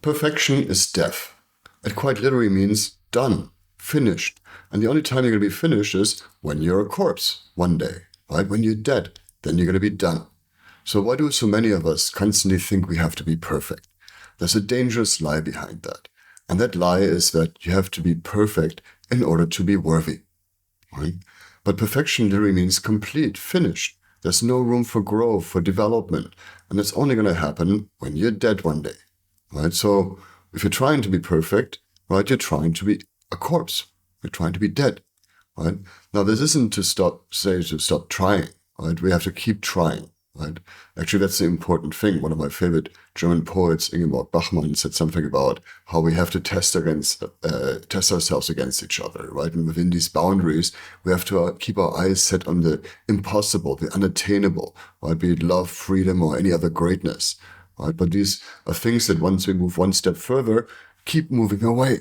Perfection is death. It quite literally means done, finished. And the only time you're going to be finished is when you're a corpse one day, right? When you're dead, then you're going to be done. So why do so many of us constantly think we have to be perfect? There's a dangerous lie behind that. And that lie is that you have to be perfect in order to be worthy, right? But perfection literally means complete, finished. There's no room for growth, for development. And it's only going to happen when you're dead one day, right? So if you're trying to be perfect, right, you're trying to be a corpse. You're trying to be dead, right? Now, this isn't to stop trying, right? We have to keep trying, right? Actually, that's the important thing. One of my favorite German poets, Ingeborg Bachmann, said something about how we have to test ourselves against each other, right? And within these boundaries, we have to keep our eyes set on the impossible, the unattainable, right? Be it love, freedom, or any other greatness, right? But these are things that once we move one step further, keep moving away.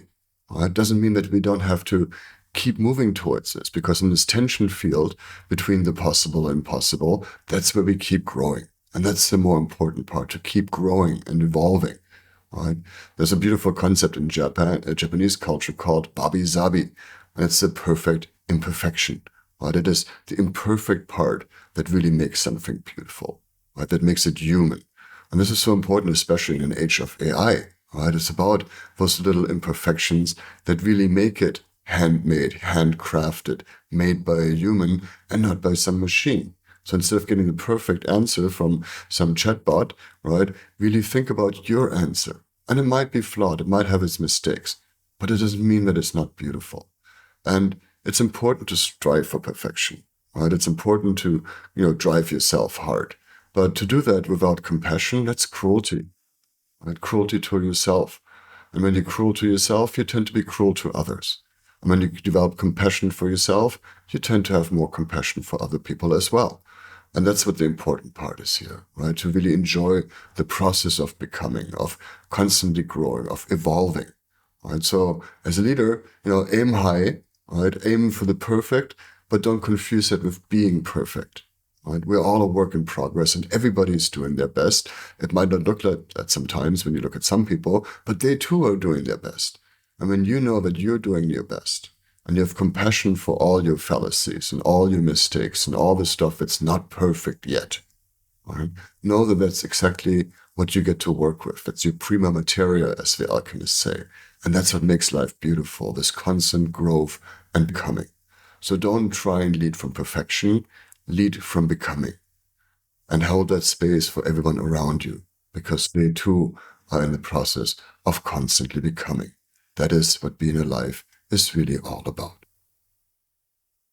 It doesn't mean that we don't have to keep moving towards this, because in this tension field between the possible and impossible, that's where we keep growing. And that's the more important part, to keep growing and evolving, right? There's a beautiful concept in Japanese culture called babi-zabi, and it's the perfect imperfection, right? It is the imperfect part that really makes something beautiful, right? That makes it human. And this is so important, especially in an age of AI, right? It's about those little imperfections that really make it handmade, handcrafted, made by a human and not by some machine. So instead of getting the perfect answer from some chatbot, right, really think about your answer. And it might be flawed, it might have its mistakes, but it doesn't mean that it's not beautiful. And it's important to strive for perfection, right? It's important to, drive yourself hard. But to do that without compassion, that's cruelty, right? Cruelty to yourself. And when you're cruel to yourself, you tend to be cruel to others. And when you develop compassion for yourself, you tend to have more compassion for other people as well. And that's what the important part is here, right? To really enjoy the process of becoming, of constantly growing, of evolving, right? So as a leader, aim high, right? Aim for the perfect, but don't confuse it with being perfect, right? We're all a work in progress, and everybody's doing their best. It might not look like that sometimes when you look at some people, but they too are doing their best. And when you know that you're doing your best, and you have compassion for all your fallacies and all your mistakes and all the stuff that's not perfect yet, right? Know that that's exactly what you get to work with. That's your prima materia, as the alchemists say. And that's what makes life beautiful, this constant growth and becoming. So don't try and lead from perfection, lead from becoming. And hold that space for everyone around you, because they too are in the process of constantly becoming. That is what being alive is really all about.